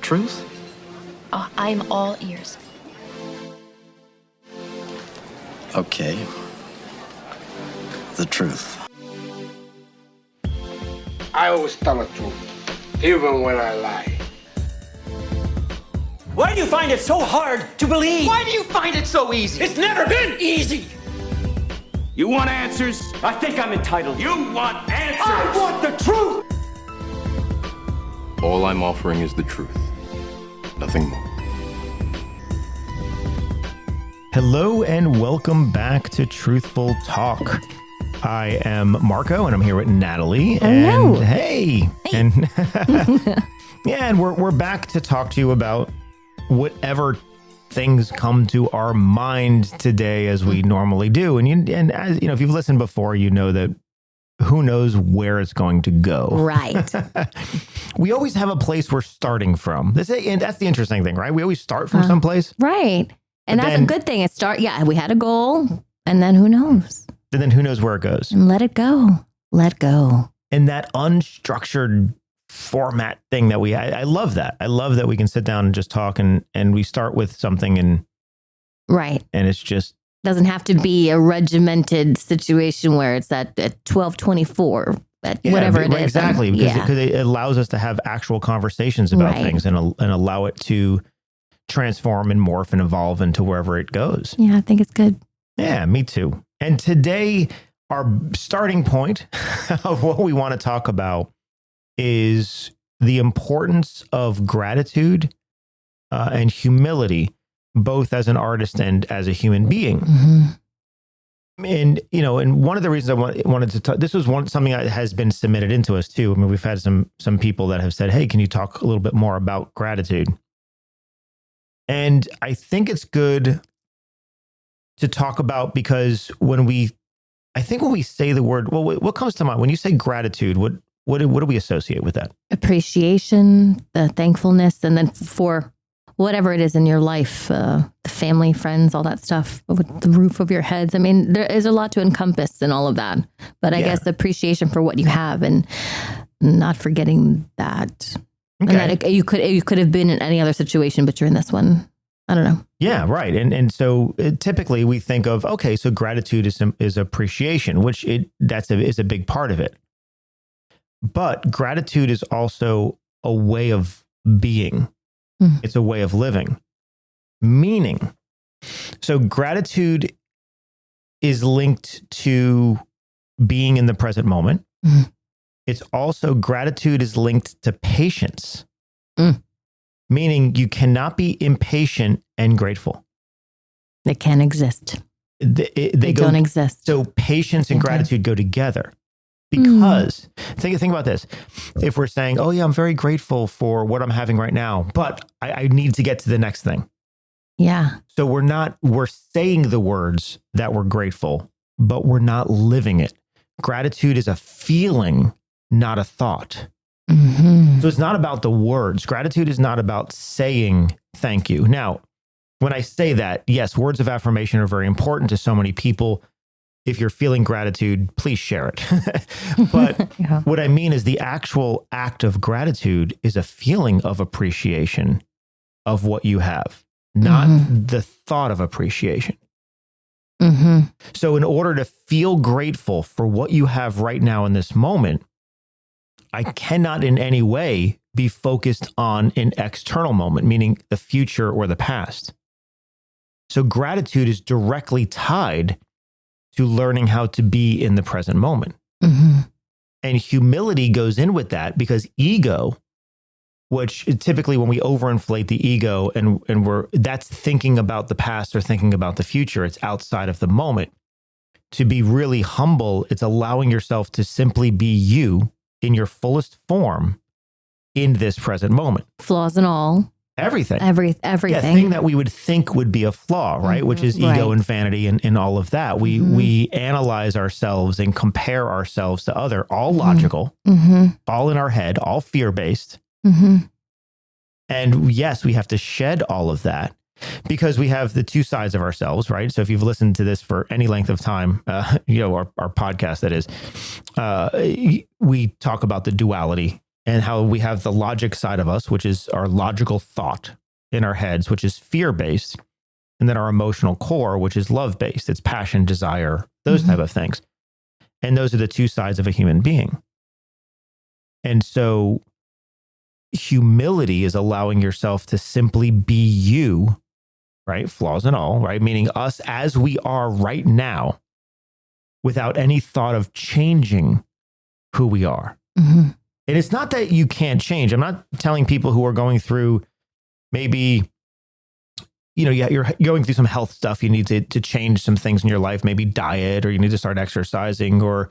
truth? Oh, I'm all ears. Okay. The truth. I always tell the truth, even when I lie. Why do you find it so hard to believe? Why do you find it so easy? It's never been easy. You want answers? I think I'm entitled. You want answers? I want the truth. All I'm offering is the truth. Nothing more. Hello and welcome back to Truthful Talk. I am Marco and I'm here with Natalie. Hello. And hey. And yeah, and we're back to talk to you about whatever things come to our mind today, as we normally do. And as you know, if you've listened before, you know that who knows where it's going to go. Right. We always have a place we're starting from. And that's the interesting thing, right? We always start from someplace. Right. And But that's then- a good thing. We had a goal, and then who knows? And then who knows where it goes. And let it go. Let go. And that unstructured format thing that I love that. I love that we can sit down and just talk and we start with something and it's just Doesn't have to be a regimented situation where it's at 12:24, whatever it is. Exactly. Because it allows us to have actual conversations about things and allow it to transform and morph and evolve into wherever it goes. Yeah, I think it's good. Yeah, me too. And today, our starting point of what we want to talk about is the importance of gratitude and humility, both as an artist and as a human being. Mm-hmm. And one of the reasons I wanted to talk, this was something that has been submitted into us too. I mean, we've had some people that have said, hey, can you talk a little bit more about gratitude? And I think it's good to talk about, because when we say the word, well, what comes to mind when you say gratitude? What do we associate with that? Appreciation, the thankfulness, and then for whatever it is in your life, the family, friends, all that stuff, with the roof over your heads. I mean, there is a lot to encompass in all of that. But I guess appreciation for what you have and not forgetting that. Okay. And that you could have been in any other situation, but you're in this one. I don't know. Yeah, right. And so typically we think of, okay, so gratitude is appreciation, which is a big part of it. But gratitude is also a way of being. It's a way of living, meaning. So gratitude is linked to being in the present moment. Mm. It's also, gratitude is linked to patience, meaning you cannot be impatient and grateful. They can't exist. They don't exist. So patience and gratitude go together. Because think about this. If we're saying, oh yeah, I'm very grateful for what I'm having right now, but I need to get to the next thing. Yeah. So we're saying the words that we're grateful, but we're not living it. Gratitude is a feeling, not a thought. Mm-hmm. So it's not about the words. Gratitude is not about saying thank you. Now, when I say that, yes, words of affirmation are very important to so many people. If you're feeling gratitude, please share it. But what I mean is the actual act of gratitude is a feeling of appreciation of what you have, not the thought of appreciation. Mm-hmm. So in order to feel grateful for what you have right now in this moment, I cannot in any way be focused on an external moment, meaning the future or the past. So gratitude is directly tied to learning how to be in the present moment. Mm-hmm. And humility goes in with that, because ego, which typically when we overinflate the ego and that's thinking about the past or thinking about the future, it's outside of the moment. To be really humble, it's allowing yourself to simply be you in your fullest form in this present moment. Flaws and all. Everything. Everything. Yeah, thing that we would think would be a flaw, right? Which is ego and vanity and all of that. We analyze ourselves and compare ourselves to other, all logical, all in our head, all fear-based. And yes, we have to shed all of that because we have the two sides of ourselves, right? So if you've listened to this for any length of time, our podcast, that is, we talk about the duality and how we have the logic side of us, which is our logical thought in our heads, which is fear-based, and then our emotional core, which is love-based. It's passion, desire, those type of things. And those are the two sides of a human being. And so humility is allowing yourself to simply be you, right? Flaws and all, right? Meaning us as we are right now without any thought of changing who we are. Mm-hmm. And it's not that you can't change. I'm not telling people who are going through maybe, you're going through some health stuff. You need to change some things in your life, maybe diet, or you need to start exercising or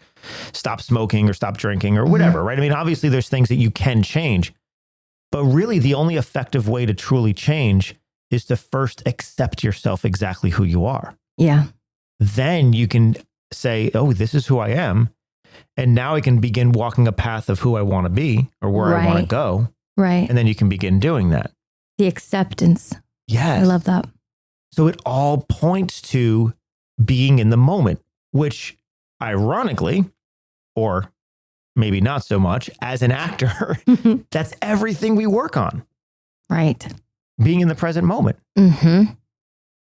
stop smoking or stop drinking or whatever, right? I mean, obviously there's things that you can change, but really the only effective way to truly change is to first accept yourself exactly who you are. Yeah. Then you can say, oh, this is who I am. And now I can begin walking a path of who I want to be or where I want to go. Right. And then you can begin doing that. The acceptance. Yes. I love that. So it all points to being in the moment, which ironically, or maybe not so much, as an actor, that's everything we work on. Right. Being in the present moment. Mm-hmm.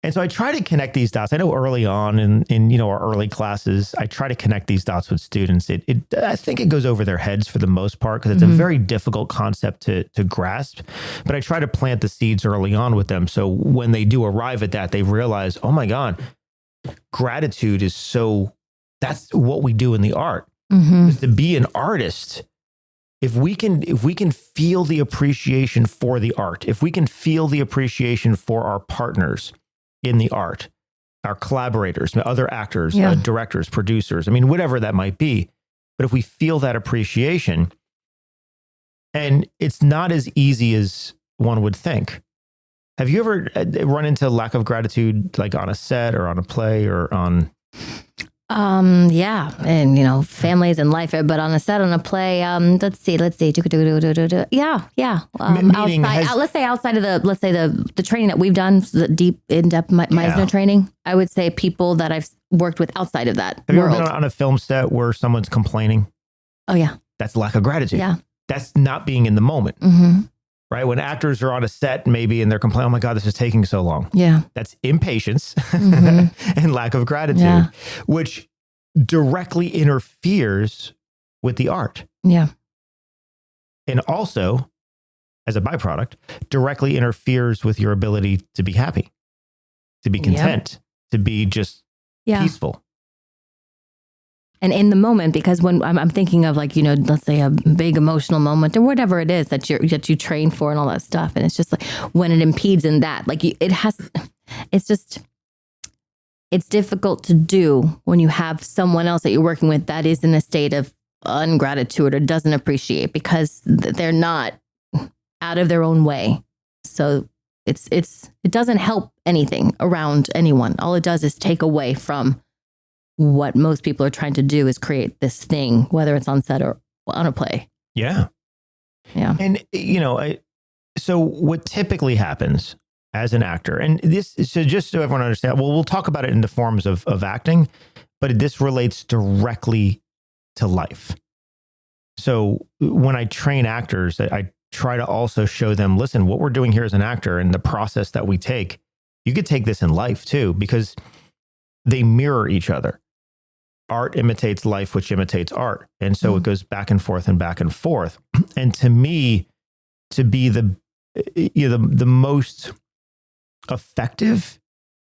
And so I try to connect these dots. I know early on in our early classes, I try to connect these dots with students. I think it goes over their heads for the most part because it's a very difficult concept to grasp. But I try to plant the seeds early on with them. So when they do arrive at that, they realize, oh my God, gratitude is that's what we do in the art. Is to be an artist. If we can feel the appreciation for the art, if we can feel the appreciation for our partners in the art, our collaborators, other actors, directors, producers, I mean, whatever that might be. But if we feel that appreciation, and it's not as easy as one would think. Have you ever run into lack of gratitude, like on a set or on a play or on? Yeah. And, families and life, but on a set, on a play, let's see. Yeah. Let's say outside of the training that we've done, the deep, in-depth Meisner training, I would say people that I've worked with outside of that Have world. you ever been on a film set where someone's complaining? Oh, yeah. That's lack of gratitude. Yeah. That's not being in the moment. Mm-hmm. Right? When actors are on a set maybe and they're complaining, oh my God, this is taking so long. Yeah. That's impatience and lack of gratitude, which directly interferes with the art. Yeah. And also, as a byproduct, directly interferes with your ability to be happy, to be content, to be just peaceful. And in the moment, because when I'm thinking of let's say a big emotional moment or whatever it is that you train for and all that stuff. And it's just like when it impedes in that, it's difficult to do when you have someone else that you're working with that is in a state of ungratitude or doesn't appreciate because they're not out of their own way. So it doesn't help anything around anyone. All it does is take away from what most people are trying to do is create this thing, whether it's on set or on a play. Yeah. Yeah. And, so what typically happens as an actor, and so just so everyone understands, we'll talk about it in the forms of acting, but this relates directly to life. So when I train actors, I try to also show them, listen, what we're doing here as an actor and the process that we take, you could take this in life too, because they mirror each other. Art imitates life, which imitates art. And so it goes back and forth and back and forth. And to me, to be the most effective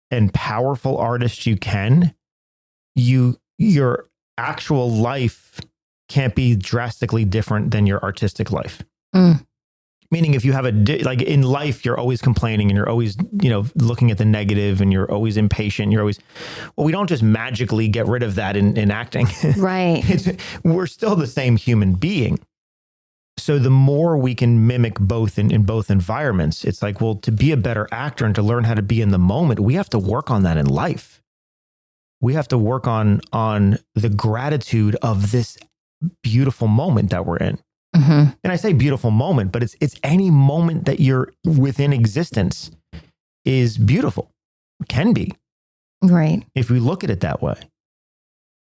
and powerful artist you can, your actual life can't be drastically different than your artistic life. Meaning if you have in life, you're always complaining and you're always, looking at the negative and you're always impatient. We don't just magically get rid of that in acting. Right. We're still the same human being. So the more we can mimic both in both environments, it's like, well, to be a better actor and to learn how to be in the moment, we have to work on that in life. We have to work on the gratitude of this beautiful moment that we're in. Mm-hmm. And I say beautiful moment, but it's any moment that you're within existence is beautiful. It can be. Right. If we look at it that way.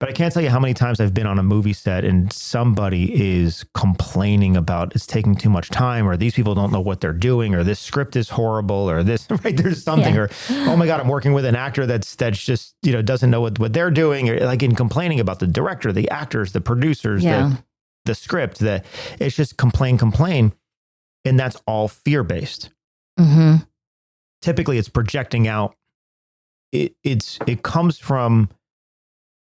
But I can't tell you how many times I've been on a movie set and somebody is complaining about it's taking too much time, or these people don't know what they're doing, or this script is horrible, or this, right? There's something, or, oh my God, I'm working with an actor that's just, doesn't know what they're doing, or like in complaining about the director, the actors, the producers, the script, it's just complain. And that's all fear-based. Mm-hmm. Typically it's projecting out. It comes from,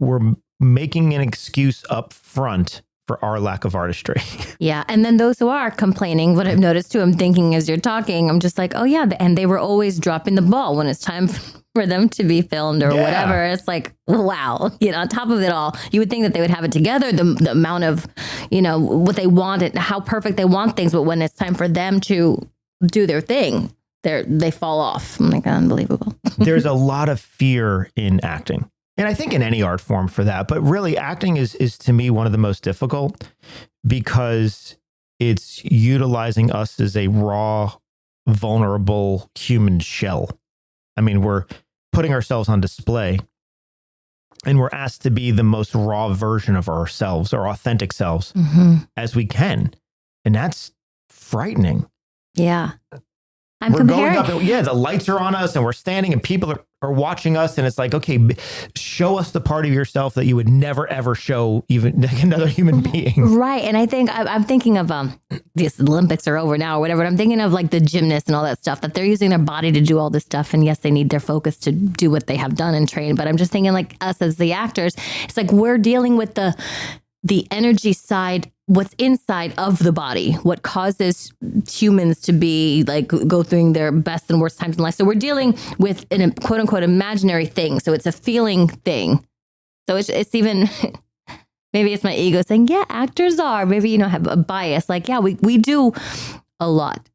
we're making an excuse up front for our lack of artistry. Yeah. And then those who are complaining, what I've noticed too, I'm thinking as you're talking, I'm just like, oh yeah. And they were always dropping the ball when it's time for them to be filmed or whatever. It's like, wow. On top of it all, you would think that they would have it together, the amount of, what they want and how perfect they want things. But when it's time for them to do their thing, they fall off. I'm like, unbelievable. There's a lot of fear in acting. And I think in any art form for that, but really acting is to me one of the most difficult because it's utilizing us as a raw, vulnerable human shell. I mean, we're putting ourselves on display and we're asked to be the most raw version of ourselves, our authentic selves as we can. And that's frightening. Yeah. We're going up and, the lights are on us and we're standing and people are watching us. And it's like, okay, show us the part of yourself that you would never, ever show even another human being. Right. And I think I'm thinking of these Olympics are over now or whatever. I'm thinking of like the gymnasts and all that stuff, that they're using their body to do all this stuff. And yes, they need their focus to do what they have done and train. But I'm just thinking like us as the actors, it's like we're dealing with the energy side, what's inside of the body, what causes humans to be like go through their best and worst times in life. So we're dealing with an quote unquote imaginary thing. So it's a feeling thing. So it's even, maybe it's my ego saying, yeah, actors are, maybe, have a bias. Like, yeah, we do a lot.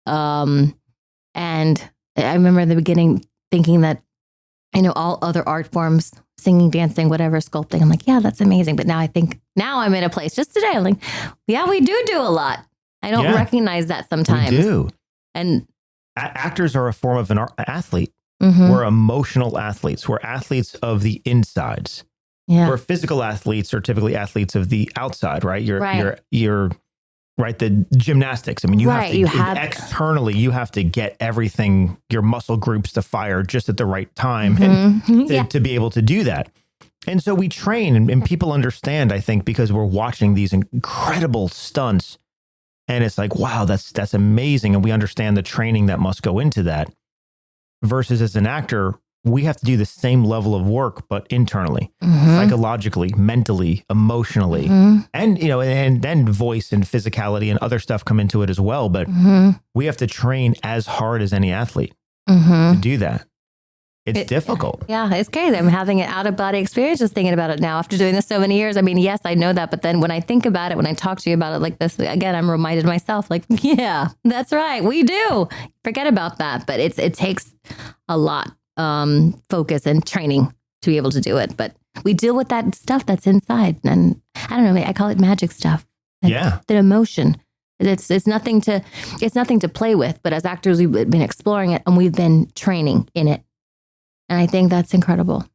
And I remember in the beginning thinking that, all other art forms, singing, dancing, whatever, sculpting. I'm like, yeah, that's amazing. But now I'm in a place just today. I'm like, yeah, we do a lot. I don't recognize that sometimes. We do. And actors are a form of an athlete. Mm-hmm. We're emotional athletes. We're athletes of the insides. Yeah. Where physical athletes are typically athletes of the outside, right? You're right. The gymnastics. I mean, externally, you have to get everything, your muscle groups to fire just at the right time to be able to do that. And so we train and people understand, I think, because we're watching these incredible stunts and it's like, wow, that's amazing. And we understand the training that must go into that versus as an actor, we have to do the same level of work, but internally, psychologically, mentally, emotionally, and, and then voice and physicality and other stuff come into it as well. But we have to train as hard as any athlete to do that. It's difficult. Yeah, it's crazy. I'm having an out of body experience just thinking about it now after doing this so many years. I mean, yes, I know that. But then when I think about it, when I talk to you about it like this, again, I'm reminded myself like, yeah, that's right. We do. Forget about that. But it takes a lot focus and training to be able to do it. But we deal with that stuff that's inside. And I don't know, I call it magic stuff. The emotion. It's nothing to play with. But as actors, we've been exploring it and we've been training in it. And I think that's incredible.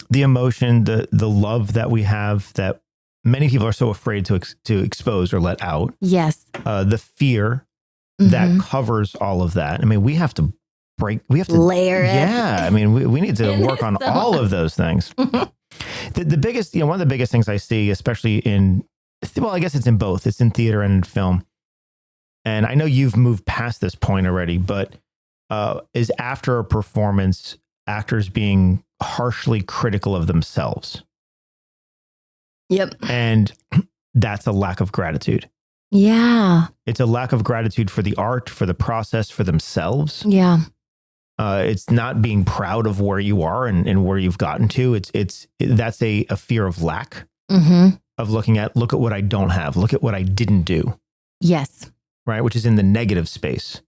The emotion, the love that we have that many people are so afraid to expose or let out. Yes. The fear that covers all of that. I mean, we have to layer it. Yeah. I mean, we need to work on all of those things. The biggest, one of the biggest things I see, especially I guess it's in both. It's in theater and in film. And I know you've moved past this point already, but is after a performance, actors being harshly critical of themselves. Yep. And that's a lack of gratitude. Yeah. It's a lack of gratitude for the art, for the process, for themselves. Yeah. It's not being proud of where you are and where you've gotten to. That's a fear of lack, of look at what I don't have. Look at what I didn't do. Yes. Right. Which is in the negative space.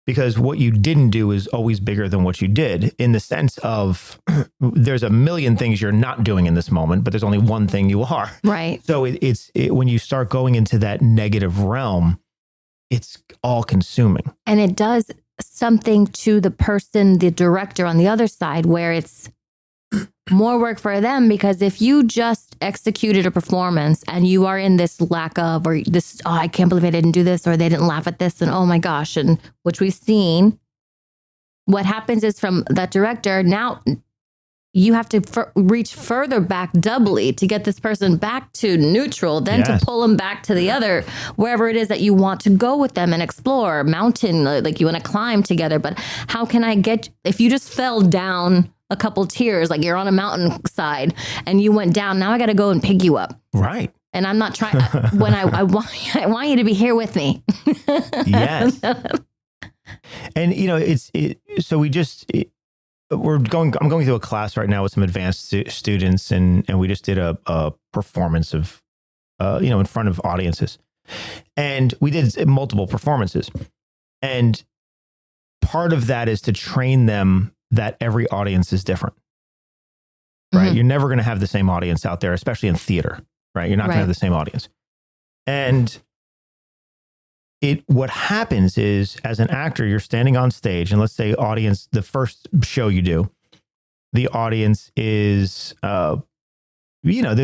Because what you didn't do is always bigger than what you did, in the sense of there's a million things you're not doing in this moment, but there's only one thing you are. Right. So when you start going into that negative realm, it's all consuming. And it does something to the person, the director on the other side, where it's more work for them, because if you just executed a performance and you are in this lack of, or this, oh, I can't believe I didn't do this, or they didn't laugh at this, and oh my gosh, and which we've seen, what happens is from that director, now you have to reach further back doubly to get this person back to neutral, then to pull them back to the other, wherever it is that you want to go with them and explore mountain, like you want to climb together. But how can I get, if you just fell down a couple tiers, like you're on a mountainside and you went down, now I got to go and pick you up. Right. And I'm not trying, when I want you to be here with me. Yes. And I'm going through a class right now with some advanced students, and we just did a performance of, in front of audiences, and we did multiple performances. And part of that is to train them that every audience is different, right? Mm-hmm. You're never going to have the same audience out there, especially in theater, right? You're not going to have the same audience. And what happens is, as an actor, you're standing on stage, and let's say audience, the first show you do, the audience is, they're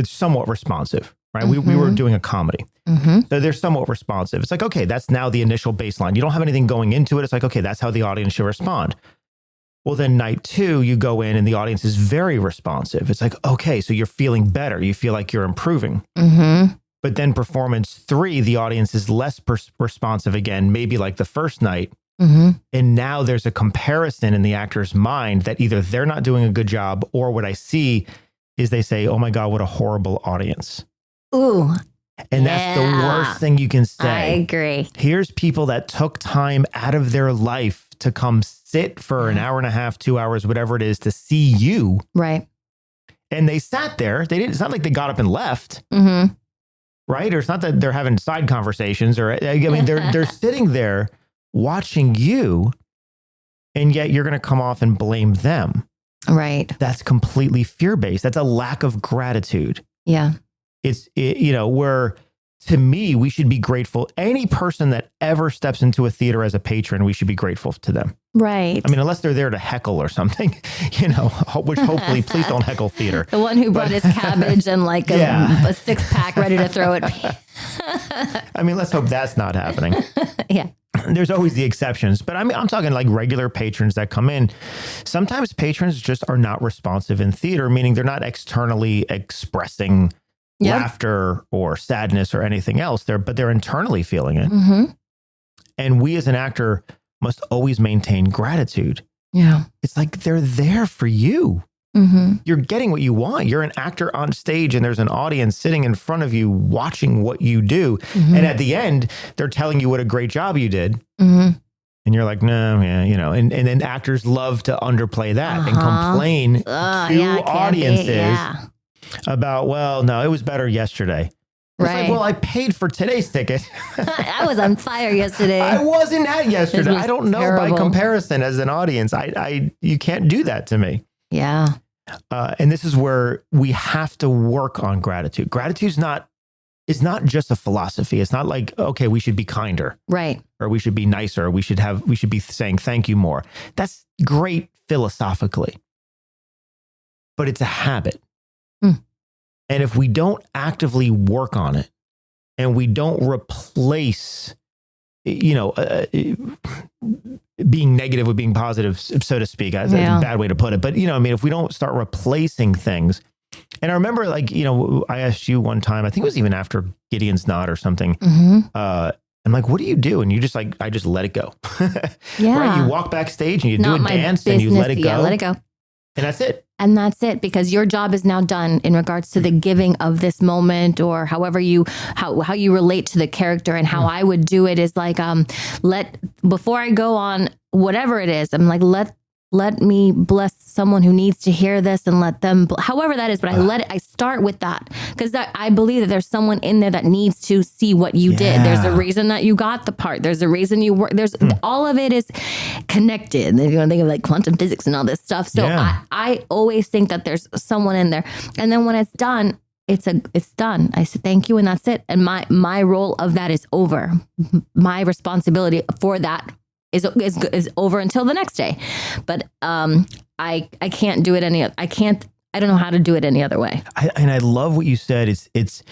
somewhat responsive, right? Mm-hmm. We were doing a comedy. Mm-hmm. So they're somewhat responsive. It's like, okay, that's now the initial baseline. You don't have anything going into it. It's like, okay, that's how the audience should respond. Well, then night 2, you go in and the audience is very responsive. It's like, okay, so you're feeling better. You feel like you're improving. Mm-hmm. But then performance 3, the audience is less responsive again, maybe like the first night. Mm-hmm. And now there's a comparison in the actor's mind that either they're not doing a good job, or what I see is they say, oh my God, what a horrible audience. Ooh. And that's the worst thing you can say. I agree. Here's people that took time out of their life to come sit for an hour and a half, 2 hours, whatever it is, to see you. Right. And they sat there. It's not like they got up and left. Mm-hmm. Right? Or it's not that they're having side conversations, or I mean, they're sitting there watching you, and yet you're going to come off and blame them. Right. That's completely fear-based. That's a lack of gratitude. Yeah. Where, to me, we should be grateful. Any person that ever steps into a theater as a patron, we should be grateful to them. Right. I mean, unless they're there to heckle or something, which hopefully, please don't heckle theater. The one who brought his cabbage and like a 6-pack ready to throw it. I mean, let's hope that's not happening. Yeah. There's always the exceptions, but I'm talking like regular patrons that come in. Sometimes patrons just are not responsive in theater, meaning they're not externally expressing laughter or sadness or anything else but they're internally feeling it. Mm-hmm. And we as an actor must always maintain gratitude. Yeah. It's like they're there for you. Mm-hmm. You're getting what you want. You're an actor on stage, and there's an audience sitting in front of you watching what you do. Mm-hmm. And at the end, they're telling you what a great job you did. Mm-hmm. And you're like, no, yeah, and then actors love to underplay that and complain to audiences about, well, no, it was better yesterday. It's like, well, I paid for today's ticket. I was on fire yesterday. I wasn't at yesterday. I don't know by comparison as an audience. You can't do that to me. Yeah. And this is where we have to work on gratitude. Gratitude is not just a philosophy. It's not like, okay, we should be kinder. Right. Or we should be nicer. Or we should be saying thank you more. That's great philosophically. But it's a habit. And if we don't actively work on it, and we don't replace, being negative with being positive, so to speak, that's a bad way to put it. But, if we don't start replacing things. And I remember, I asked you one time, I think it was even after Gideon's Nod or something. Mm-hmm. I'm like, what do you do? And you just I just let it go. Yeah. Right? You walk backstage and you do a dance and you let it go. Yeah, let it go. And that's it. And that's it, because your job is now done in regards to the giving of this moment, or however how you relate to the character. And how I would do it is before I go on whatever it is, I'm like, let me bless someone who needs to hear this, and let them, however that is. But I start with that, because I believe that there's someone in there that needs to see what you did. There's a reason that you got the part. There's a reason you work. There's all of it is connected. If you want to think of like quantum physics and all this stuff. So I always think that there's someone in there. And then when it's done, it's done. I said, thank you. And that's it. And my role of that is over. My responsibility for that is over until the next day. But I can't do it I can't I don't know how to do it any other way. And I love what you said. It's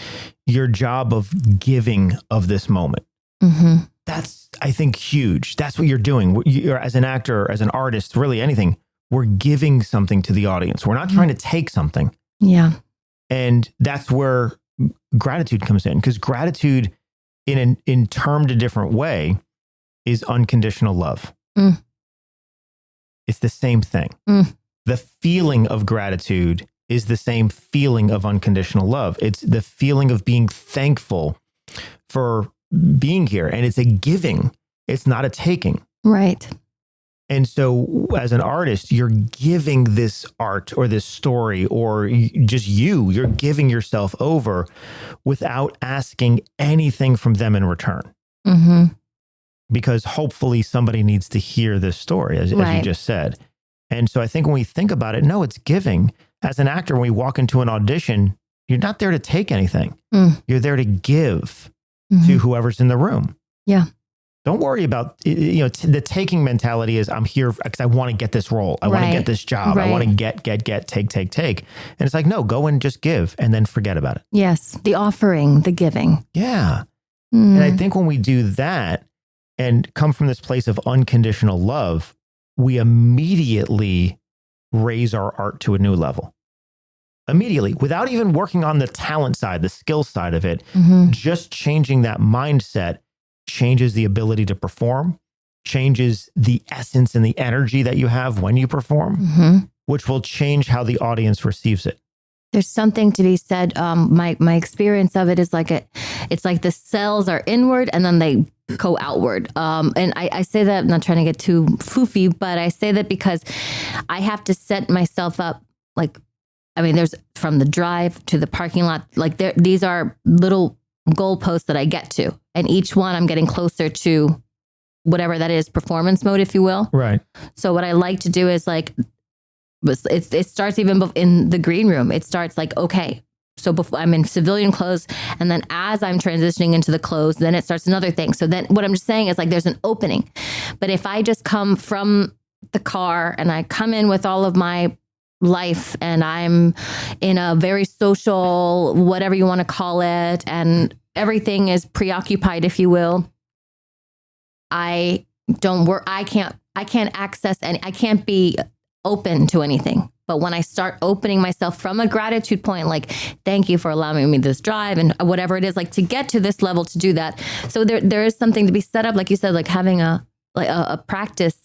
your job of giving of this moment. Mm-hmm. That's, I think, huge. That's what you're doing. You're, as an actor, as an artist, really anything, we're giving something to the audience. We're not trying to take something. Yeah. And that's where gratitude comes in, because gratitude in termed a different way is unconditional love. Mm. It's the same thing. Mm. The feeling of gratitude is the same feeling of unconditional love. It's the feeling of being thankful for being here. And it's a giving. It's not a taking. Right. And so as an artist, you're giving this art or this story or just you're giving yourself over without asking anything from them in return. Mm-hmm. Because hopefully somebody needs to hear this story, as you just said. And so I think when we think about it, no, it's giving. As an actor, when we walk into an audition, you're not there to take anything. You're there to give to whoever's in the room. Yeah. Don't worry about, the taking mentality is I'm here because I want to get this role. I want to get this job. I want to get, take. And it's like, no, go and just give and then forget about it. Yes. The offering, the giving. Yeah. And I think when we do that and come from this place of unconditional love, we immediately raise our art to a new level. Immediately, without even working on the talent side, the skill side of it, just changing that mindset changes the ability to perform, changes the essence and the energy that you have when you perform, which will change how the audience receives it. There's something to be said. My experience of it is it's like the cells are inward and then they go outward. And I say that, I'm not trying to get too foofy, but I say that because I have to set myself up there's from the drive to the parking lot, these are little goalposts that I get to. And each one I'm getting closer to whatever that is, performance mode, if you will. Right. So what I like to do is it starts even in the green room. It starts okay. So before I'm in civilian clothes, and then as I'm transitioning into the clothes, then it starts another thing. So then what I'm just saying is there's an opening. But if I just come from the car and I come in with all of my life and I'm in a very social, whatever you want to call it, and everything is preoccupied, if you will, I can't access any, I can't be open to anything. But when I start opening myself from a gratitude point, thank you for allowing me this drive and whatever it is, to get to this level to do that. So there is something to be set up, like you said, having a practice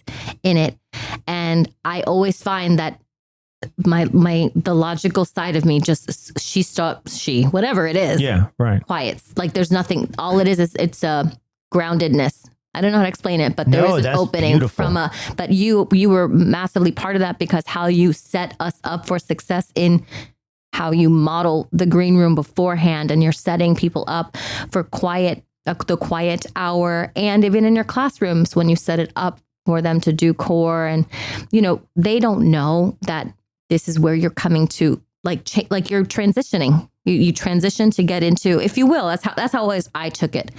in it. And I always find that the logical side of me whatever it is. Yeah, right. Quiets. There's nothing, all it is it's a groundedness. I don't know how to explain it, but there is an opening beautiful. But you were massively part of that, because how you set us up for success in how you model the green room beforehand, and you're setting people up for the quiet hour, and even in your classrooms when you set it up for them to do core, and they don't know that this is where you're coming to, you're transitioning. You transition to get into, if you will, that's how always I took it.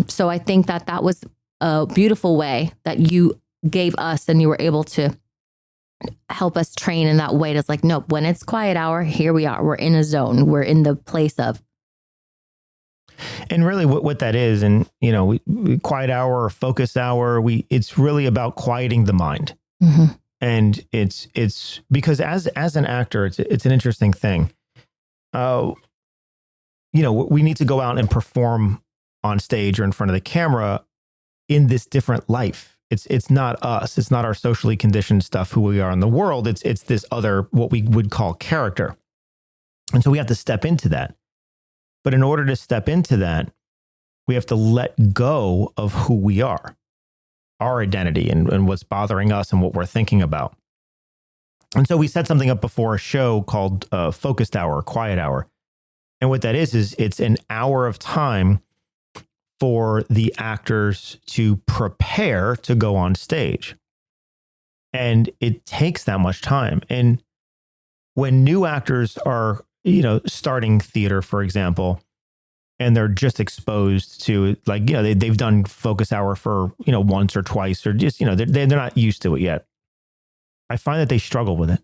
So I think that was a beautiful way that you gave us, and you were able to help us train in that way. It's nope, when it's quiet hour, here we are. We're in a zone. We're in the place of. And really what that is, and quiet hour or focus hour, it's really about quieting the mind. Mm-hmm. And it's because as an actor, it's an interesting thing. We need to go out and perform on stage or in front of the camera in this different life. It's not us. It's not our socially conditioned stuff, who we are in the world. It's this other, what we would call character. And so we have to step into that. But in order to step into that, we have to let go of who we are, our identity, and what's bothering us and what we're thinking about. And so we set something up before a show called Focused Hour, or Quiet Hour. And what that is it's an hour of time for the actors to prepare to go on stage. And it takes that much time. And when new actors are, starting theater, for example, and they're just exposed to they've done focus hour for, once or twice, or just, they're not used to it yet. I find that they struggle with it.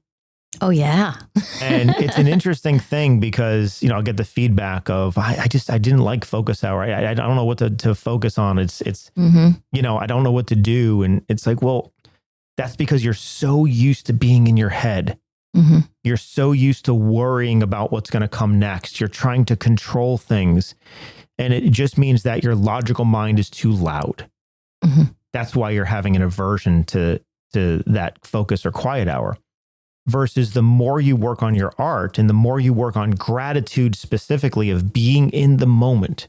Oh, yeah. And it's an interesting thing because, I'll get the feedback of, I didn't like focus hour. I don't know what to focus on. It's I don't know what to do. And it's like, well, that's because you're so used to being in your head. Mm-hmm. You're so used to worrying about what's going to come next. You're trying to control things. And it just means that your logical mind is too loud. Mm-hmm. That's why you're having an aversion to that focus or quiet hour. Versus the more you work on your art and the more you work on gratitude specifically of being in the moment,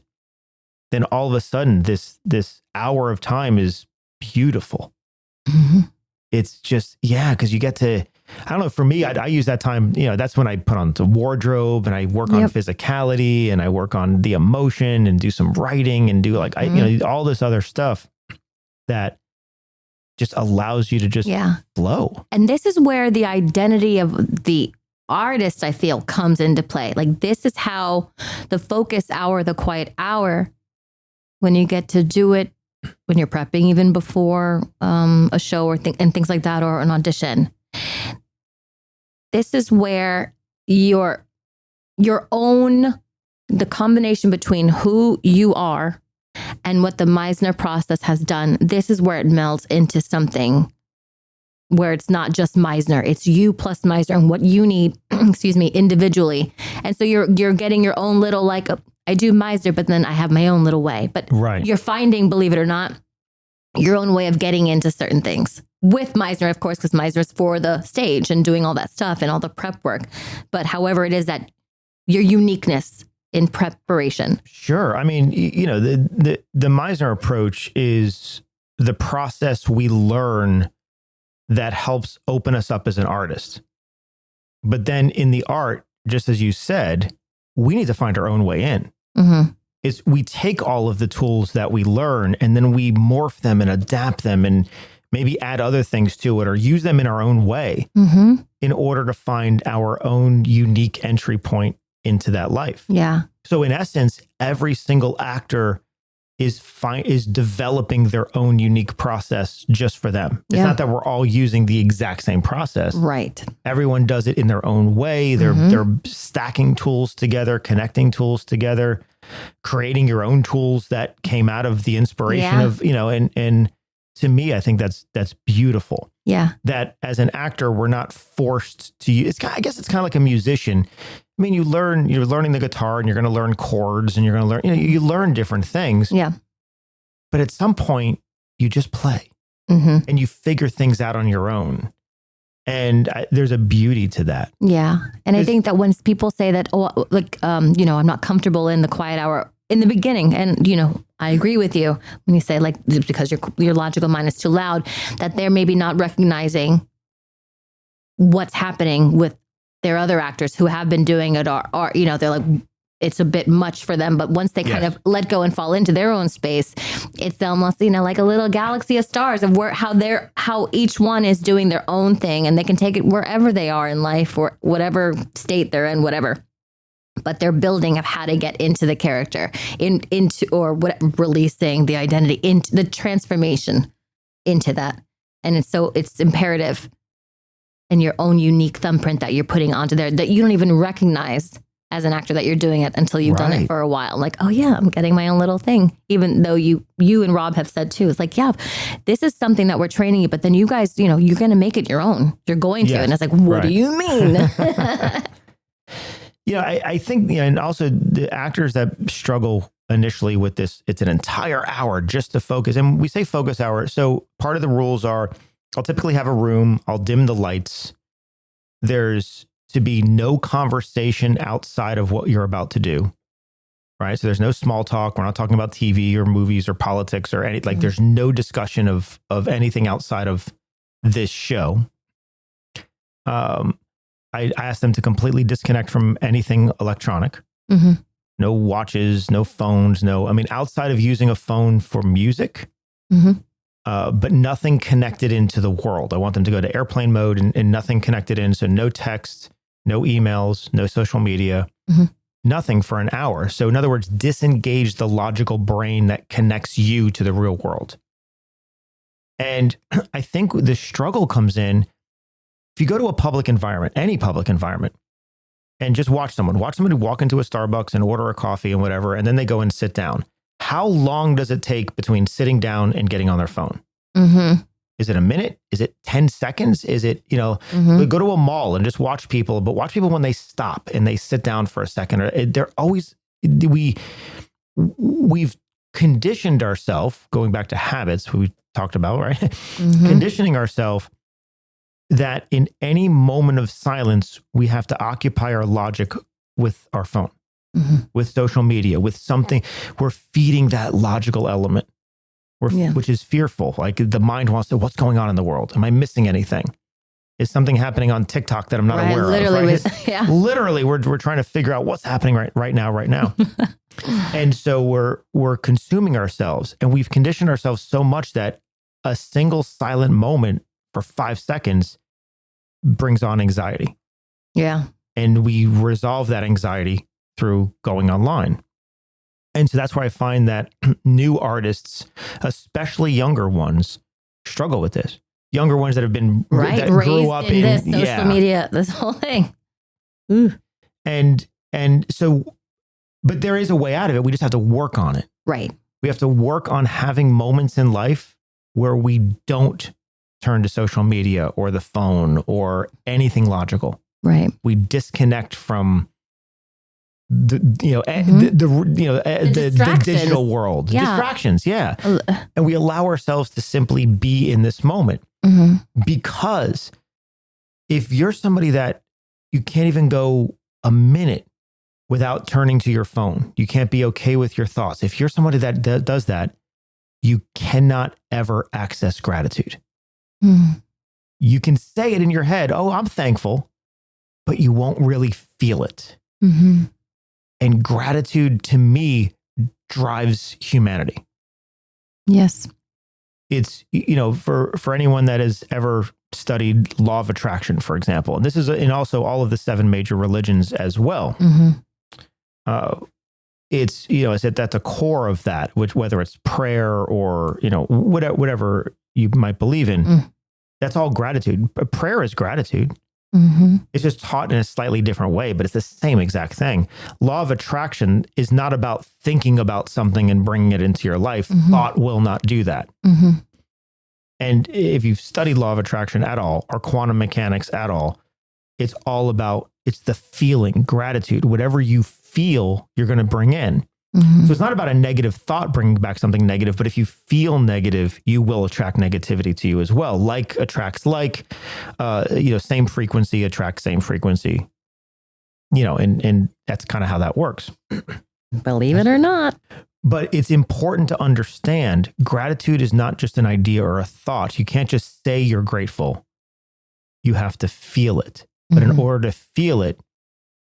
then all of a sudden this hour of time is beautiful. Mm-hmm. It's just, because you get to, I don't know, for me, I use that time, that's when I put on the wardrobe and I work on physicality and I work on the emotion and do some writing and do all this other stuff that just allows you to just flow. And this is where the identity of the artist, I feel, comes into play. Like, this is how the focus hour, the quiet hour, when you get to do it, when you're prepping even before a show or and things like that, or an audition, this is where your own, the combination between who you are and what the Meisner process has done, this is where it melds into something where it's not just Meisner, it's you plus Meisner and what you need, individually. And so you're getting your own little, like, I do Meisner, but then I have my own little way. But you're finding, believe it or not, your own way of getting into certain things. With Meisner, of course, because Meisner's for the stage and doing all that stuff and all the prep work. But however it is that your uniqueness in preparation. Sure. I mean, the Meisner approach is the process we learn that helps open us up as an artist. But then in the art, just as you said, we need to find our own way in. Mm-hmm. We take all of the tools that we learn and then we morph them and adapt them and maybe add other things to it or use them in our own way in order to find our own unique entry point into that life. Yeah. So in essence, every single actor is developing their own unique process just for them. It's not that we're all using the exact same process. Right. Everyone does it in their own way. They're stacking tools together, connecting tools together, creating your own tools that came out of the inspiration of, and to me, I think that's beautiful. Yeah. That as an actor, we're not forced to use, I guess it's kind of like a musician. I mean, you're learning the guitar and you're going to learn chords and you're going to learn, you learn different things. Yeah. But at some point you just play and you figure things out on your own. And there's a beauty to that. Yeah. And I think that when people say that, I'm not comfortable in the quiet hour in the beginning. And, I agree with you when you say, like, because your logical mind is too loud, that they're maybe not recognizing what's happening with their other actors who have been doing it or they're like, it's a bit much for them. But once they kind of let go and fall into their own space, it's almost, like a little galaxy of stars of how each one is doing their own thing and they can take it wherever they are in life or whatever state they're in, whatever. But they're building of how to get into the character, releasing the identity, into the transformation into that. And it's imperative in your own unique thumbprint that you're putting onto there that you don't even recognize as an actor that you're doing it until you've done it for a while. Like, oh yeah, I'm getting my own little thing. Even though you and Rob have said too, it's like, yeah, this is something that we're training you, but then you guys, you're going to make it your own. You're going to. And it's like, what do you mean? I think, and also the actors that struggle initially with this, it's an entire hour just to focus. And we say focus hour. So part of the rules are, I'll typically have a room, I'll dim the lights. There's to be no conversation outside of what you're about to do. Right. So there's no small talk. We're not talking about TV or movies or politics or any, like there's no discussion of anything outside of this show. I asked them to completely disconnect from anything electronic. No watches, no phones, outside of using a phone for music, but nothing connected into the world. I want them to go to airplane mode and nothing connected in. So no text, no emails, no social media, nothing for an hour. So in other words, disengage the logical brain that connects you to the real world. And I think the struggle comes in if you go to a public environment, any public environment, and just watch someone walk into a Starbucks and order a coffee and whatever, and then they go and sit down. How long does it take between sitting down and getting on their phone? Mm-hmm. Is it a minute? Is it 10 seconds? Is it, go to a mall and just watch people, but watch people when they stop and they sit down for a second. Or they're always, we've conditioned ourselves, going back to habits we talked about, right? Mm-hmm. Conditioning ourselves that in any moment of silence, we have to occupy our logic with our phone, with social media, with something. We're feeding that logical element, which is fearful. Like the mind wants to, what's going on in the world? Am I missing anything? Is something happening on TikTok that I'm not aware of? Right? Literally, we're trying to figure out what's happening right now. And so we're consuming ourselves, and we've conditioned ourselves so much that a single silent moment for 5 seconds brings on anxiety. Yeah. And we resolve that anxiety through going online. And so that's where I find that new artists, especially younger ones, struggle with this. Younger ones that have been that raised grew up in this social media, this whole thing. Ooh. And so, but there is a way out of it. We just have to work on it. Right. We have to work on having moments in life where we don't turn to social media or the phone or anything logical. Right. We disconnect from the digital world, distractions. Yeah. And we allow ourselves to simply be in this moment, because if you're somebody that you can't even go a minute without turning to your phone, you can't be okay with your thoughts. If you're somebody that does that, you cannot ever access gratitude. You can say it in your head, oh, I'm thankful, but you won't really feel it. And gratitude, to me, drives humanity. Yes. It's, for anyone that has ever studied law of attraction, for example, and this is in also all of the 7 major religions as well. It's, it's at the core of that, which whether it's prayer or, whatever you might believe in, that's all gratitude. Prayer is gratitude. It's just taught in a slightly different way, but it's the same exact thing. Law of attraction is not about thinking about something and bringing it into your life. Thought will not do that. And if you've studied law of attraction at all, or quantum mechanics at all, it's all about, it's the feeling, gratitude, whatever you feel, you're going to bring in. So it's not about a negative thought bringing back something negative, but if you feel negative, you will attract negativity to you as well. Like attracts like, same frequency attracts same frequency, and that's kind of how that works. Believe it or not. But it's important to understand gratitude is not just an idea or a thought. You can't just say you're grateful. You have to feel it. But in order to feel it,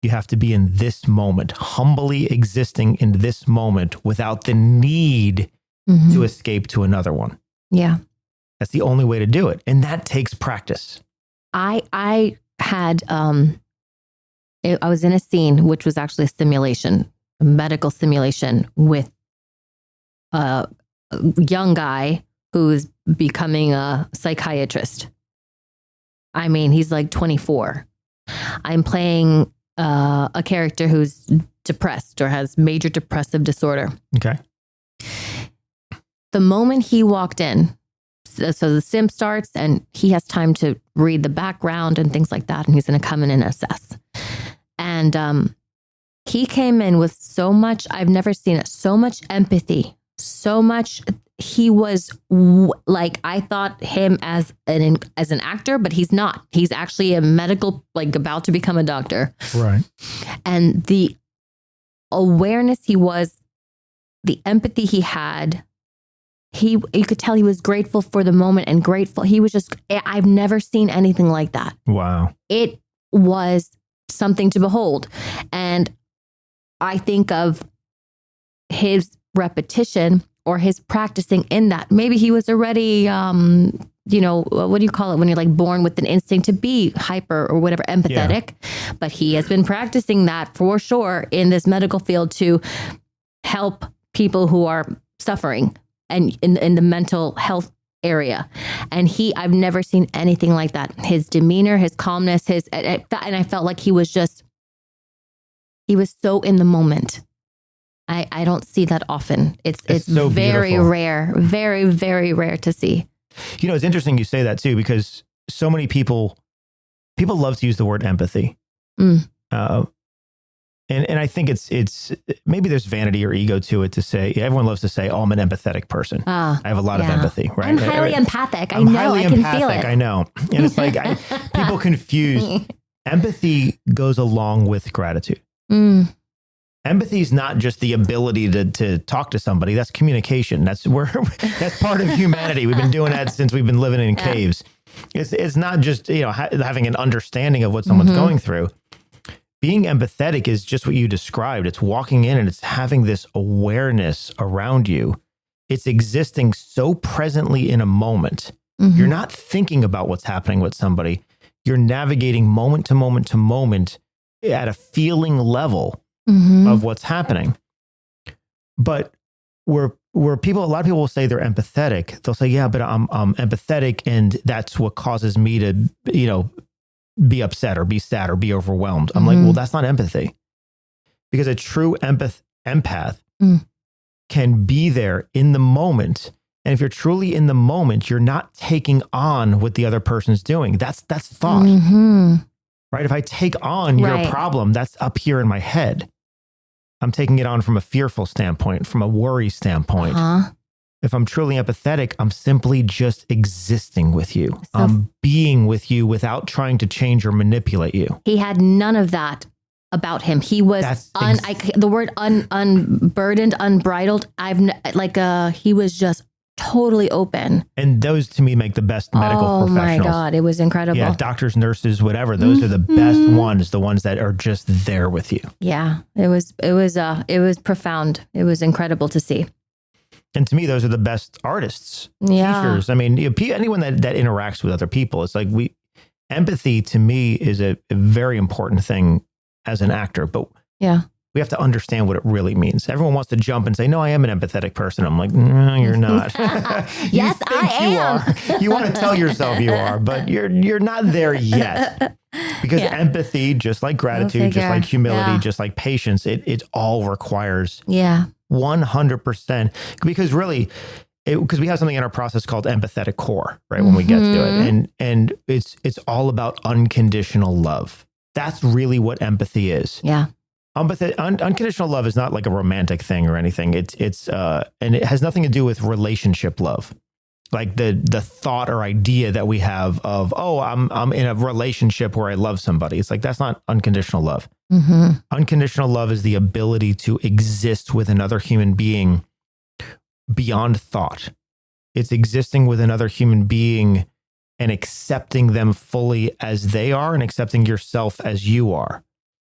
you have to be in this moment, humbly existing in this moment without the need to escape to another one. Yeah. That's the only way to do it. And that takes practice. I had, I was in a scene, which was actually a simulation, a medical simulation with a young guy who's becoming a psychiatrist. I mean, he's like 24. I'm playing a character who's depressed or has major depressive disorder. Okay. The moment he walked in, so the sim starts and he has time to read the background and things like that. And he's going to come in and assess. And he came in with so much, I've never seen it, so much empathy, so much. He was like, I thought him as an actor, but he's not. He's actually a medical, like about to become a doctor. Right. And the awareness he was, the empathy he had, you could tell he was grateful for the moment and grateful. He was just, I've never seen anything like that. Wow. It was something to behold. And I think of his repetition or his practicing in that. Maybe he was already, what do you call it when you're like born with an instinct to be hyper or whatever, empathetic. Yeah. But he has been practicing that for sure in this medical field to help people who are suffering and in the mental health area. And I've never seen anything like that. His demeanor, his calmness, and I felt like he was so in the moment. I don't see that often. It's so very beautiful. rare, very, very rare to see. You know, it's interesting you say that too, because so many people love to use the word empathy. And I think it's maybe there's vanity or ego to it to say, everyone loves to say, oh, I'm an empathetic person. I have a lot of empathy, right? I'm highly empathic. I I'm know. highly I can empathic, feel it. I know. And it's like, people confuse. Empathy goes along with gratitude. Empathy is not just the ability to talk to somebody. That's communication. That's part of humanity. We've been doing that since we've been living in caves. It's not just, having an understanding of what someone's going through. Being empathetic is just what you described. It's walking in and it's having this awareness around you. It's existing so presently in a moment. You're not thinking about what's happening with somebody. You're navigating moment to moment to moment at a feeling level of what's happening. But where a lot of people will say they're empathetic, they'll say, yeah, but I'm empathetic and that's what causes me to, be upset or be sad or be overwhelmed. I'm like, well, that's not empathy. Because a true empath can be there in the moment. And if you're truly in the moment, you're not taking on what the other person's doing. That's thought, right? If I take on your problem, that's up here in my head. I'm taking it on from a fearful standpoint, from a worry standpoint. If I'm truly empathetic, I'm simply just existing with you. I'm being with you without trying to change or manipulate you. He had none of that about him. He was the word unburdened, unbridled. He was just totally open. And those to me make the best medical professionals. Oh my God, it was incredible. Yeah, doctors, nurses, whatever. Those are the best ones, the ones that are just there with you. Yeah, it was profound. It was incredible to see. And to me, those are the best artists, teachers. I mean, anyone that interacts with other people, it's like empathy to me is a very important thing as an actor, but we have to understand what it really means. Everyone wants to jump and say, no, I am an empathetic person. I'm like, no, you're not. Yes, I am. You want to tell yourself you are, but you're not there yet. Because empathy, just like gratitude, just like humility, just like patience, it all requires 100%. Because really, because we have something in our process called empathetic core, right? When we get to it. And it's all about unconditional love. That's really what empathy is. Yeah. Unconditional love is not like a romantic thing or anything. It's and it has nothing to do with relationship love. Like the thought or idea that we have of, oh, I'm in a relationship where I love somebody. It's like, that's not unconditional love. Unconditional love is the ability to exist with another human being beyond thought. It's existing with another human being and accepting them fully as they are and accepting yourself as you are.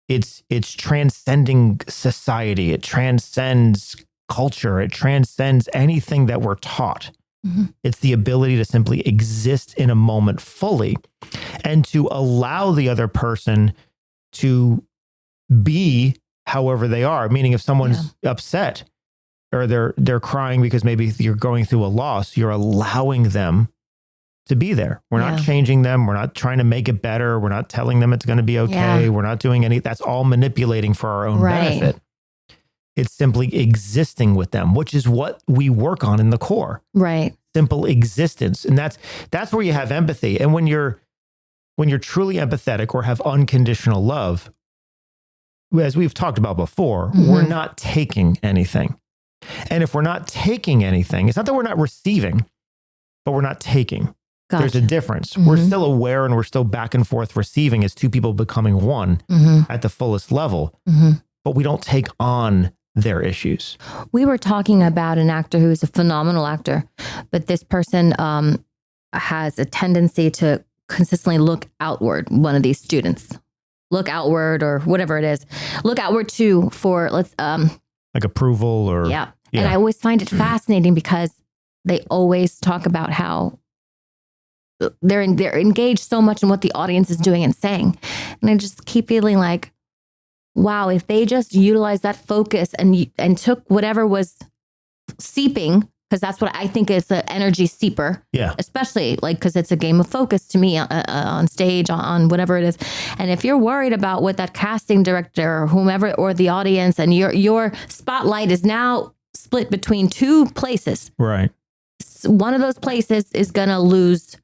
It's transcending society. It transcends culture. It transcends anything that we're taught. It's the ability to simply exist in a moment fully and to allow the other person to be however they are. Meaning if someone's upset or they're crying because maybe you're going through a loss, you're allowing them to be there. We're not changing them. We're not trying to make it better. We're not telling them it's going to be okay. We're not doing that's all manipulating for our own benefit. It's simply existing with them, which is what we work on in the core. Right. Simple existence. And that's where you have empathy. And when you're truly empathetic or have unconditional love, as we've talked about before, we're not taking anything. And if we're not taking anything, it's not that we're not receiving, but we're not taking. Gotcha. There's a difference. We're still aware and we're still back and forth receiving as two people becoming one at the fullest level, but we don't take on their issues. We were talking about an actor who is a phenomenal actor, but this person has a tendency to consistently look outward. One of these students look outward or whatever it is, look outward too for like approval or And I always find it fascinating because they always talk about how they're engaged so much in what the audience is doing and saying, and I just keep feeling like, wow, if they just utilized that focus and took whatever was seeping because that's what I think is an energy seeper. Yeah. Especially like, because it's a game of focus to me on stage, on whatever it is. And if you're worried about what that casting director or whomever, or the audience, and your spotlight is now split between two places. Right. One of those places is going to lose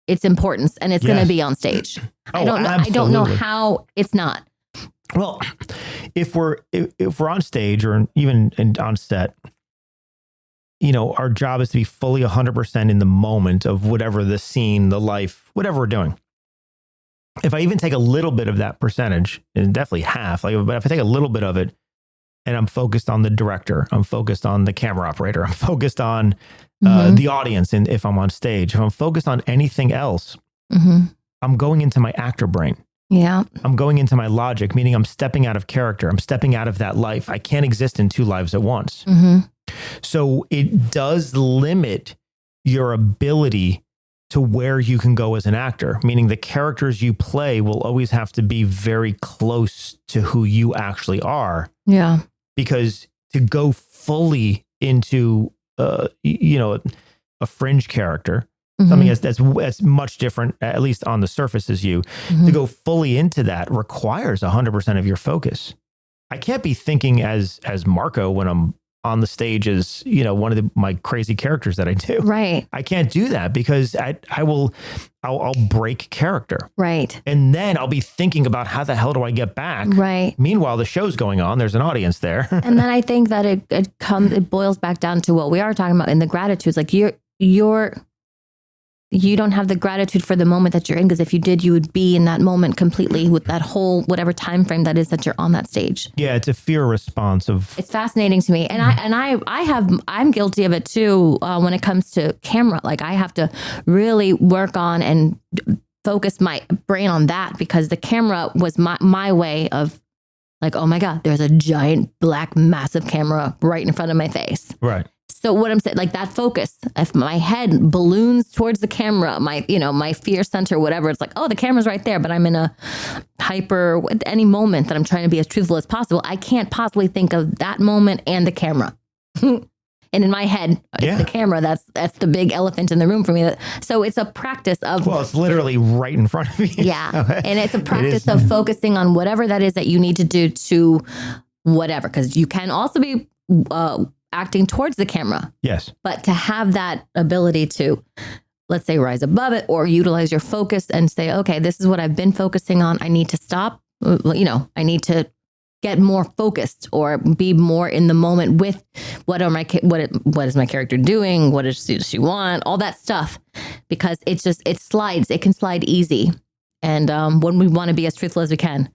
its importance, and it's going to be on stage. I don't know. I don't know how it's not. Well, if we're on stage or even on set, our job is to be fully 100% in the moment of whatever the scene, the life, whatever we're doing. If I even take a little bit of that percentage, and definitely half, but if I take a little bit of it and I'm focused on the director, I'm focused on the camera operator, I'm focused on the audience, and if I'm on stage, if I'm focused on anything else, I'm going into my actor brain. Yeah. I'm going into my logic, meaning I'm stepping out of character. I'm stepping out of that life. I can't exist in two lives at once. So it does limit your ability to where you can go as an actor, meaning the characters you play will always have to be very close to who you actually are. Yeah. Because to go fully into, a fringe character, something that's much different, at least on the surface as you, to go fully into that requires 100% of your focus. I can't be thinking as Marco when I'm on the stage as, one of my crazy characters that I do. Right. I can't do that because I'll break character. Right. And then I'll be thinking about how the hell do I get back? Right. Meanwhile, the show's going on. There's an audience there. And then I think that it boils back down to what we are talking about in the gratitudes. Like you don't have the gratitude for the moment that you're in, because if you did, you would be in that moment completely with that whole whatever time frame that is that you're on that stage. Yeah, it's a fear response of. It's fascinating to me, and I'm guilty of it too when it comes to camera. Like I have to really work on and focus my brain on that, because the camera was my way of like, oh my God, there's a giant black massive camera right in front of my face. Right. So what I'm saying, like that focus, if my head balloons towards the camera, my fear center, whatever, it's like, oh, the camera's right there, but I'm in a hyper, at any moment that I'm trying to be as truthful as possible, I can't possibly think of that moment and the camera. And in my head, it's the camera. That's the big elephant in the room for me. So it's a practice of. Well, it's literally right in front of you. Yeah. And it's a practice of focusing on whatever that is that you need to do to whatever. Because you can also be acting towards the camera. Yes. But to have that ability to, let's say, rise above it or utilize your focus and say, okay, this is what I've been focusing on. I need to stop. I need to get more focused or be more in the moment with what is my character doing? What does she want? All that stuff, because it can slide easy. And when we want to be as truthful as we can,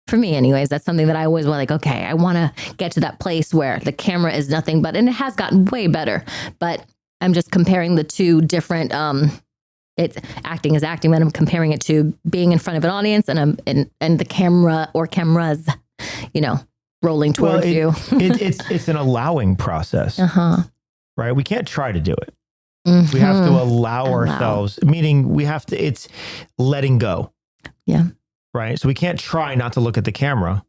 for me anyways, that's something that I always want, like, okay, I want to get to that place where the camera is nothing but, and it has gotten way better, but I'm just comparing the two different, it's acting is acting, but I'm comparing it to being in front of an audience and the camera or cameras, rolling towards you. it's an allowing process, right? We can't try to do it. We have to allow ourselves, meaning it's letting go. Yeah. Right. So we can't try not to look at the camera.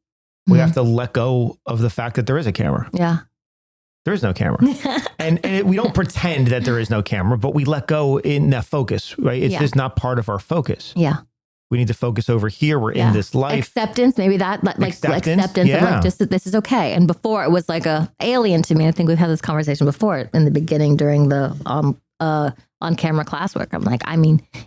We have to let go of the fact that there is a camera. Yeah. There is no camera. and we don't pretend that there is no camera, but we let go in that focus, right? It's just not part of our focus. Yeah. We need to focus over here. We're in this life. Acceptance, maybe that, acceptance of like, this is okay. And before it was like a alien to me. I think we've had this conversation before in the beginning during the on-camera classwork. I'm like,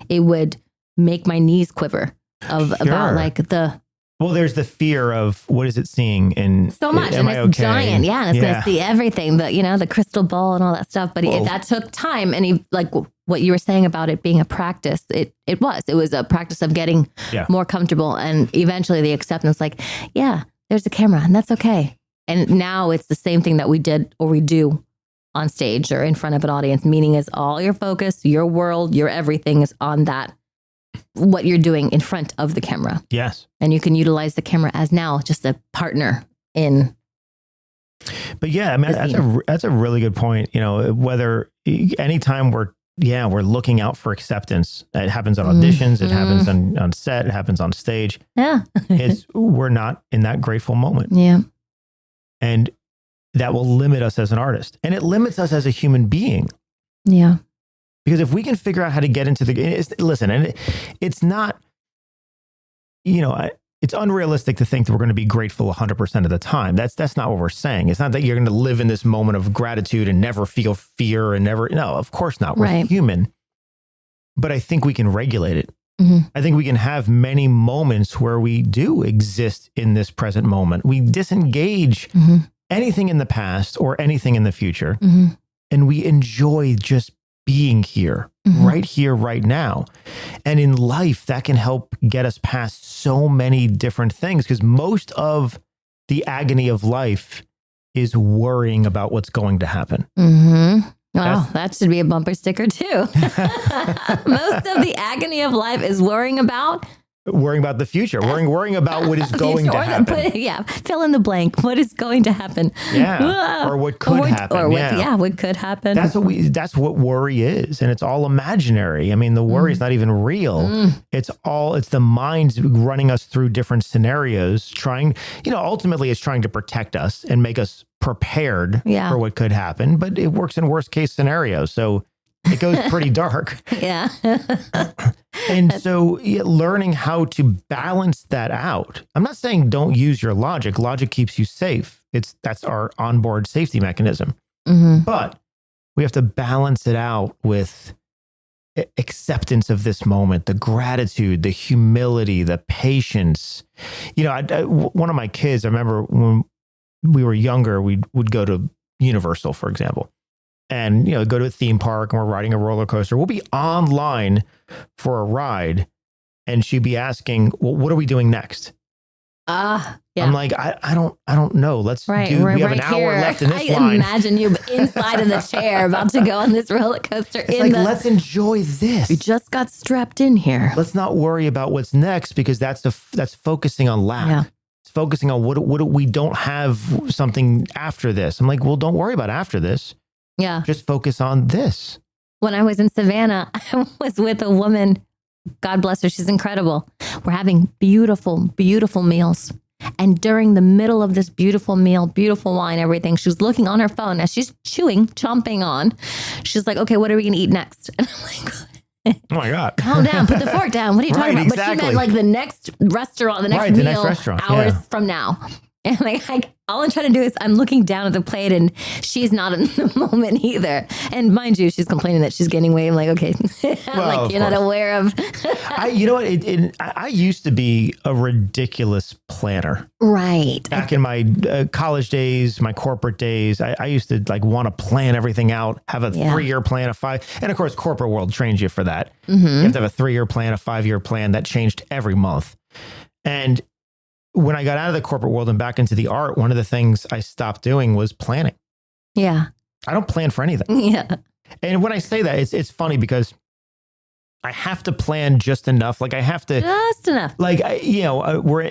it would make my knees quiver about like the. Well, there's the fear of what is it seeing and so much, and it's giant, and it's going to see everything, the crystal ball and all that stuff. But that took time, and like what you were saying about it being a practice, it was a practice of getting more comfortable, and eventually the acceptance, like, yeah, there's a camera, and that's okay. And now it's the same thing that we did or we do on stage or in front of an audience. Meaning is all your focus, your world, your everything is on that. What you're doing in front of the camera. Yes. And you can utilize the camera as now just a partner in. But yeah, that's a really good point. Whether anytime we're looking out for acceptance, it happens on auditions, it happens on set, it happens on stage. Yeah. We're not in that grateful moment. Yeah. And that will limit us as an artist. And it limits us as a human being. Yeah. Because if we can figure out how to get into listen, and it's not, it's unrealistic to think that we're going to be grateful 100% of the time. That's not what we're saying. It's not that you're going to live in this moment of gratitude and never feel fear and no, of course not. We're human. But I think we can regulate it. Mm-hmm. I think we can have many moments where we do exist in this present moment. We disengage anything in the past or anything in the future. Mm-hmm. And we enjoy just being here, right now. And in life, that can help get us past so many different things, because most of the agony of life is worrying about what's going to happen. Mm-hmm. Wow, that should be a bumper sticker too. Most of the agony of life is worrying about the future, worrying about what is going to happen. Fill in the blank. What is going to happen? Yeah, or what could happen. What could happen. That's what worry is, and it's all imaginary. I mean, the worry is not even real. It's the mind running us through different scenarios, trying, ultimately it's trying to protect us and make us prepared for what could happen, but it works in worst case scenarios. So it goes pretty dark. Yeah. And so learning how to balance that out. I'm not saying don't use your logic. Logic keeps you safe. That's our onboard safety mechanism. Mm-hmm. But we have to balance it out with acceptance of this moment, the gratitude, the humility, the patience. One of my kids, I remember when we were younger, we would go to Universal, for example, and, go to a theme park and we're riding a roller coaster. We'll be online for a ride and she'd be asking, well, what are we doing next? Yeah. I'm like, I don't know. Let's we have an hour left in this line. I imagine you inside of the chair about to go on this roller coaster. Let's enjoy this. You just got strapped in here. Let's not worry about what's next, because that's focusing on lack. Yeah. It's focusing on what we don't have something after this. I'm like, well, don't worry about after this. Yeah. Just focus on this. When I was in Savannah, I was with a woman. God bless her. She's incredible. We're having beautiful, beautiful meals. And during the middle of this beautiful meal, beautiful wine, everything, she was looking on her phone as she's chomping on. She's like, okay, what are we going to eat next? And I'm like, oh my God. Calm down. Put the fork down. What are you talking about? Exactly. But she meant like the next restaurant, the next meal, hours from now. And all I'm trying to do is I'm looking down at the plate and she's not in the moment either. And mind you, she's complaining that she's gaining weight. I'm like, okay, you're not aware of. You know what? I used to be a ridiculous planner. Right. Back in my college days, my corporate days, I used to want to plan everything out, have a 3-year plan, a 5. And of course, corporate world trains you for that. Mm-hmm. You have to have a 3-year plan, a 5-year plan that changed every month. And when I got out of the corporate world and back into the art, one of the things I stopped doing was planning. Yeah. I don't plan for anything. Yeah. And when I say that, it's funny because I have to plan just enough. Like I have to just enough. We're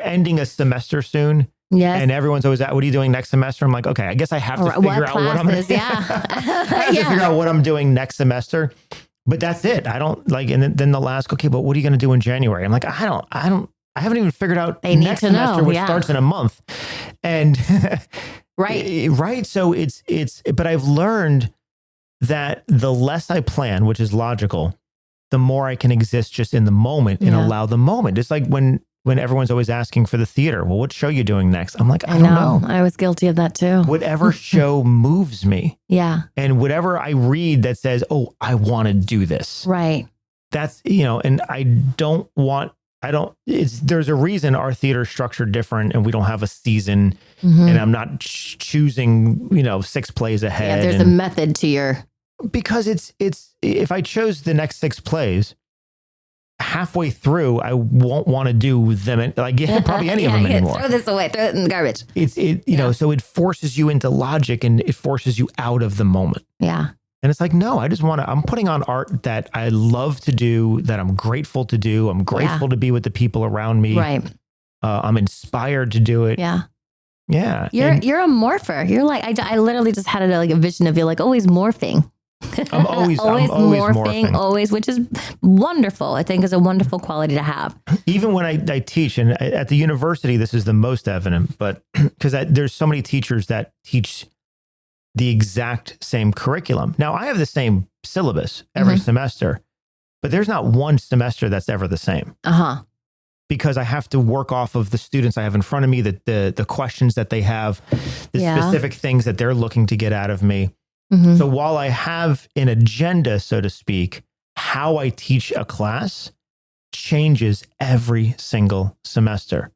ending a semester soon. Yes. And everyone's always at, what are you doing next semester? I'm like, okay, I guess I have to figure out what I'm going to do. I have to figure out what I'm doing next semester. But that's it. I don't and then they'll ask, okay, but what are you going to do in January? I'm like, I haven't even figured out next semester, which starts in a month. And right. So but I've learned that the less I plan, which is logical, the more I can exist just in the moment and allow the moment. It's like when everyone's always asking for the theater, well, what show are you doing next? I'm like, I don't know. I was guilty of that too. Whatever show moves me. Yeah. And whatever I read that says, oh, I want to do this. Right. That's, and there's a reason our theater is structured different and we don't have a season and I'm not choosing, 6 plays ahead. Yeah, there's a method to your. Because it's if I chose the next 6 plays, halfway through, I won't want to do them, probably any of them anymore. Throw this away, throw it in the garbage. So it forces you into logic and it forces you out of the moment. Yeah. And it's like, no, I'm putting on art that I love to do, that I'm grateful to do. I'm grateful to be with the people around me. Right. I'm inspired to do it. Yeah. Yeah. You're a morpher. You're like, I literally just had a vision of you always morphing. I'm always morphing. Always, which is wonderful. I think is a wonderful quality to have. Even when I teach, and at the university, this is the most evident, but because there's so many teachers that teach the exact same curriculum. Now, I have the same syllabus every semester, but there's not one semester that's ever the same. Because I have to work off of the students I have in front of me, the questions that they have, the specific things that they're looking to get out of me. So while I have an agenda, so to speak, how I teach a class changes every single semester.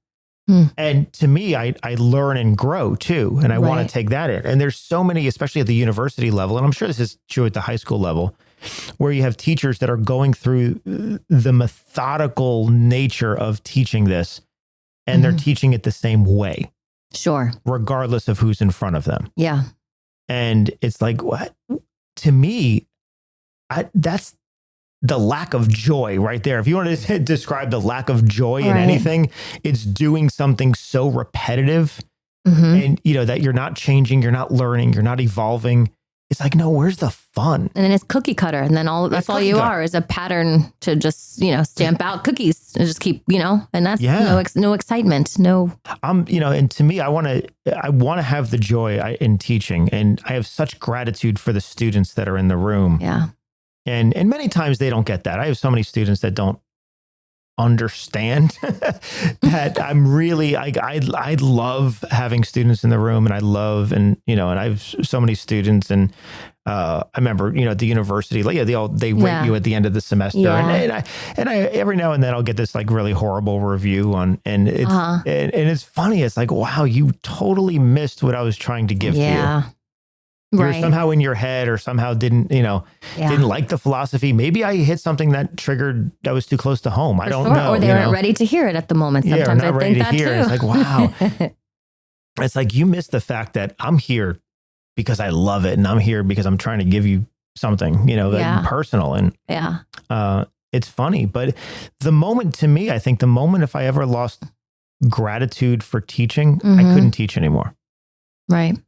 And to me, I learn and grow too. And I want to take that in. And there's so many, especially at the university level, and I'm sure this is true at the high school level, where you have teachers that are going through the methodical nature of teaching this, and they're teaching it the same way. Sure. Regardless of who's in front of them. Yeah. And it's like, what? To me, that's the lack of joy right there. If you want to describe the lack of joy in anything, it's doing something so repetitive and, that you're not changing, you're not learning, you're not evolving. It's like, no, where's the fun? And then it's cookie cutter. And then that's all you are is a pattern to just, stamp out cookies and just keep, and that's no excitement. No. And to me, I want to have the joy in teaching, and I have such gratitude for the students that are in the room. Yeah. And many times they don't get that. I have so many students that don't understand that I'm really, I love having students in the room, and I love, and I have so many students, and I remember, at the university, like, they rate you at the end of the semester, and I every now and then I'll get this like really horrible review on, and it's, and it's funny. It's like, wow, you totally missed what I was trying to give to you. You're somehow in your head, or somehow didn't like the philosophy. Maybe I hit something that was too close to home. I don't know. Or they weren't ready to hear it at the moment. Sometimes I think that too. It's like, wow. It's like you missed the fact that I'm here because I love it, and I'm here because I'm trying to give you something, personal. And it's funny, but the moment, to me, I think the moment, if I ever lost gratitude for teaching, I couldn't teach anymore. Right.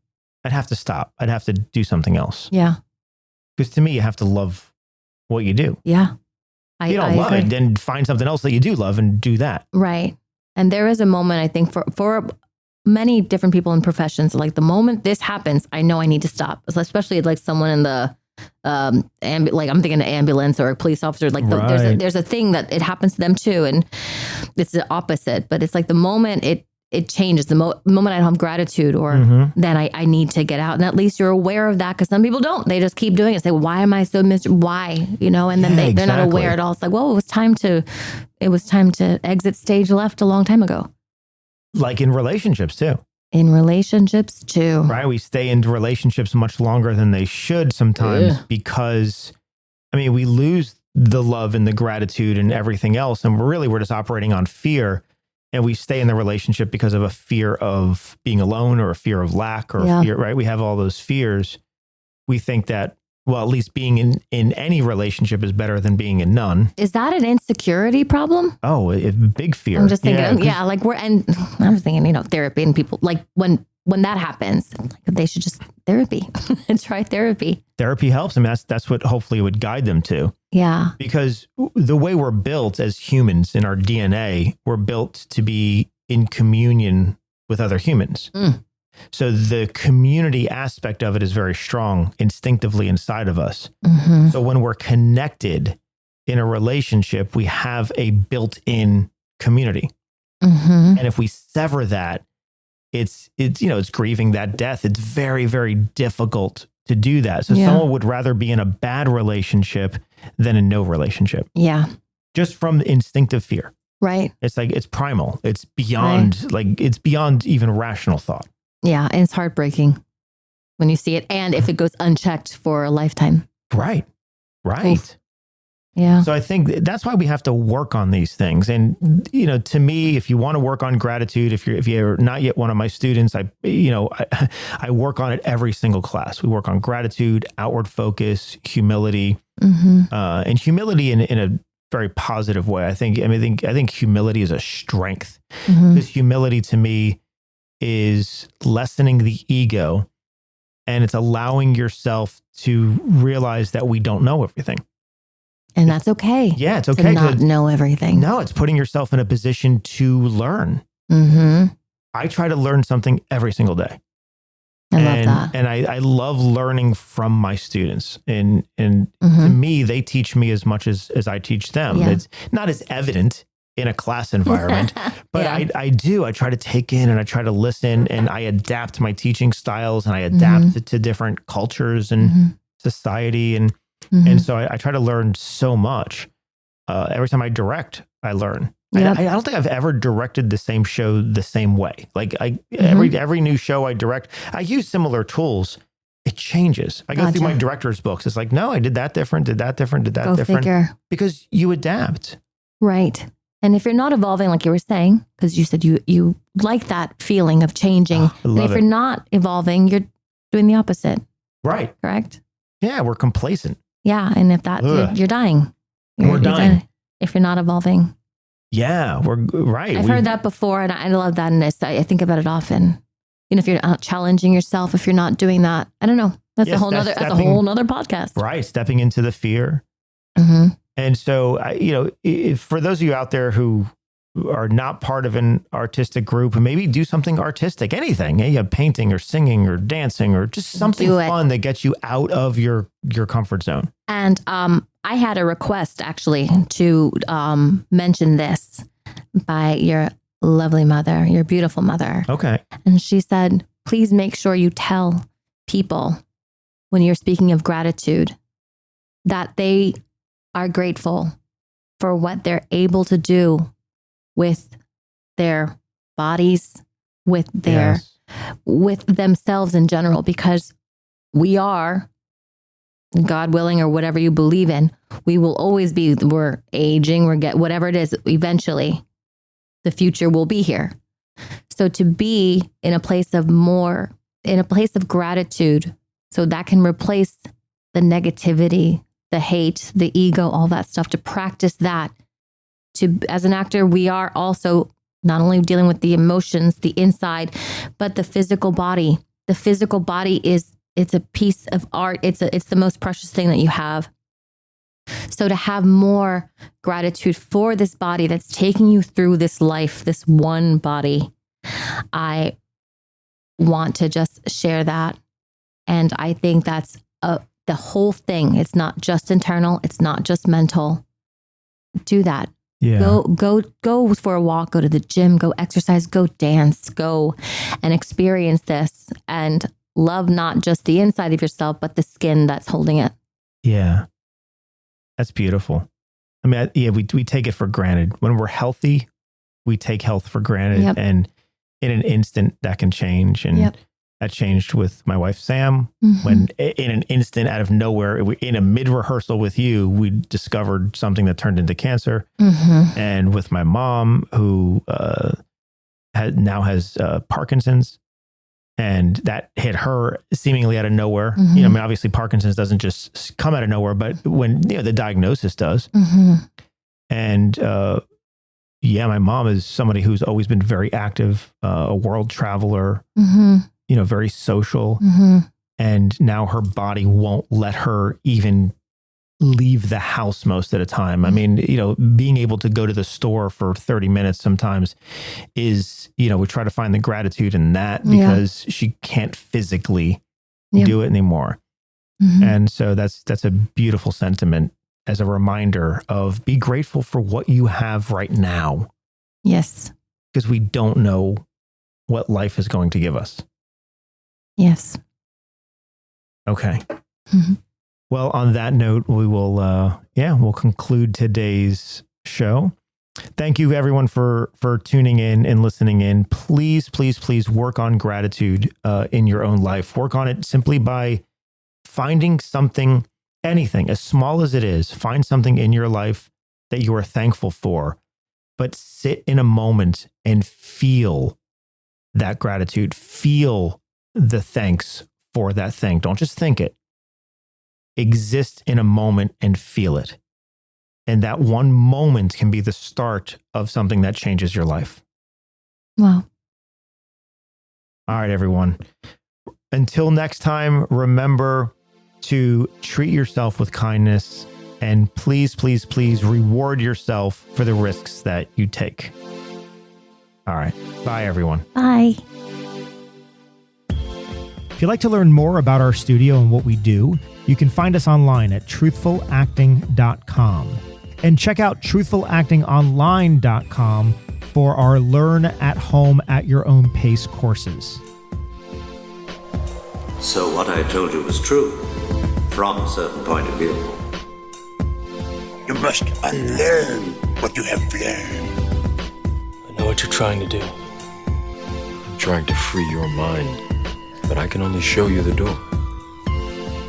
I'd have to stop. I'd have to do something else. Yeah. Because to me, you have to love what you do. Yeah. If you don't love it, then find something else that you do love and do that. Right. And there is a moment, I think, for many different people in professions, like the moment this happens, I know I need to stop. Especially like someone in the, like I'm thinking an ambulance or a police officer, like there's a thing that it happens to them too. And it's the opposite, but it's like the moment it changes, the moment I don't have gratitude, or then I need to get out. And at least you're aware of that, because some people don't. They just keep doing it. Say, why am I so miserable? Why? And then they're not aware at all. It's like, well, it was time to exit stage left a long time ago. Like in relationships too. Right? We stay in relationships much longer than they should sometimes because, we lose the love and the gratitude and everything else. And we're just operating on fear. And we stay in the relationship because of a fear of being alone, or a fear of lack, or a fear, right? We have all those fears. We think that, well, at least being in any relationship is better than being in none. Is that an insecurity problem? Oh, big fear. I'm just thinking, I was thinking, therapy, and people, like when that happens, they should just therapy and try therapy. Therapy helps them. That's what hopefully would guide them to. Yeah. Because the way we're built as humans in our DNA, we're built to be in communion with other humans. So the community aspect of it is very strong instinctively inside of us. So when we're connected in a relationship, we have a built-in community. And if we sever that, it's grieving that death. It's very, very difficult to do that. So someone would rather be in a bad relationship than in no relationship. Yeah. Just from instinctive fear. Right. It's like, it's primal. It's beyond, it's beyond even rational thought. Yeah. And it's heartbreaking when you see it. And if it goes unchecked for a lifetime. Right. Oof. Yeah. So I think that's why we have to work on these things. And, to me, if you want to work on gratitude, if you're not yet one of my students, I work on it every single class. We work on gratitude, outward focus, humility, and humility in a very positive way. I think humility is a strength, because humility to me is lessening the ego And it's allowing yourself to realize that we don't know everything. And that's okay. Yeah, it's To okay not know everything. No, it's putting yourself in a position to learn. Mm-hmm. I try to learn something every single day. I love that. And I love learning from my students. And to me, they teach me as much as I teach them. Yeah. It's not as evident in a class environment, but Yeah. I try to take in and I try to listen and I adapt my teaching styles and I adapt to different cultures and society. And so I try to learn so much. Every time I direct, I learn. Yep. I don't think I've ever directed the same show the same way. Like every new show I direct, I use similar tools. It changes. I go through my director's books. It's like, no, I did that different, did that different, did that Go different. figure. Because you adapt. Right. And if you're not evolving, like you were saying, because you said you like that feeling of changing. Oh, I and love if it. you're not evolving, you're doing the opposite. Right. Correct? Yeah, we're complacent. Yeah. And if that, Ugh. you're dying. We're dying. If you're not evolving. Yeah, we're right. I've heard that before and I love that. And I think about it often. You know, if you're not challenging yourself, if you're not doing that, I don't know. That's Yes, a whole that's nother, that's a stepping- whole nother podcast. Right. Stepping into the fear. Mm-hmm. And so, for those of you out there who are not part of an artistic group, maybe do something artistic, anything, painting or singing or dancing or just something Do it. fun that gets you out of your comfort zone. And I had a request actually to mention this by your lovely mother, your beautiful mother. Okay. And she said, please make sure you tell people when you're speaking of gratitude that they are grateful for what they're able to do with their bodies, with their with themselves in general, because we are, God willing, or whatever you believe in, we will always be, we're aging, whatever it is, eventually the future will be here. So to be in a place of gratitude, so that can replace the negativity, the hate, the ego, all that stuff, to practice that. As an actor, we are also not only dealing with the emotions, the inside, but the physical body. The physical body it's a piece of art. It's the most precious thing that you have. So to have more gratitude for this body that's taking you through this life, this one body, I want to just share that. And I think that's the whole thing. It's not just internal. It's not just mental. Do that. Yeah. Go for a walk, go to the gym, go exercise, go dance, go and experience this and love not just the inside of yourself, but the skin that's holding it. Yeah. That's beautiful. I mean, we take it for granted. When we're healthy, we take health for granted. Yep. And in an instant that can change. And that changed with my wife, Sam, when in an instant out of nowhere, in a mid-rehearsal with you, we discovered something that turned into cancer. And with my mom, who now has Parkinson's, and that hit her seemingly out of nowhere. I mean, obviously Parkinson's doesn't just come out of nowhere, but when the diagnosis does. And my mom is somebody who's always been very active, a world traveler, very social. And now her body won't let her even leave the house most of the time. I mean, being able to go to the store for 30 minutes sometimes is, we try to find the gratitude in that because she can't physically do it anymore. And so that's a beautiful sentiment as a reminder of be grateful for what you have right now. Yes. Because we don't know what life is going to give us. Yes. Okay. Well, on that note, we will, we'll conclude today's show. Thank you, everyone, for tuning in and listening in. Please, please, please work on gratitude in your own life. Work on it simply by finding something, anything, as small as it is. Find something in your life that you are thankful for, but sit in a moment and feel that gratitude. Feel the thanks for that thing. Don't just think it. Exist in a moment and feel it. And that one moment can be the start of something that changes your life. Wow. All right, everyone. Until next time, remember to treat yourself with kindness and please, please, please reward yourself for the risks that you take. All right. Bye, everyone. Bye. If you'd like to learn more about our studio and what we do, you can find us online at truthfulacting.com. And check out truthfulactingonline.com for our Learn at Home at Your Own Pace courses. So what I told you was true, from a certain point of view. You must unlearn what you have learned. I know what you're trying to do. I'm trying to free your mind, but I can only show you the door.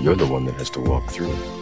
You're the one that has to walk through it.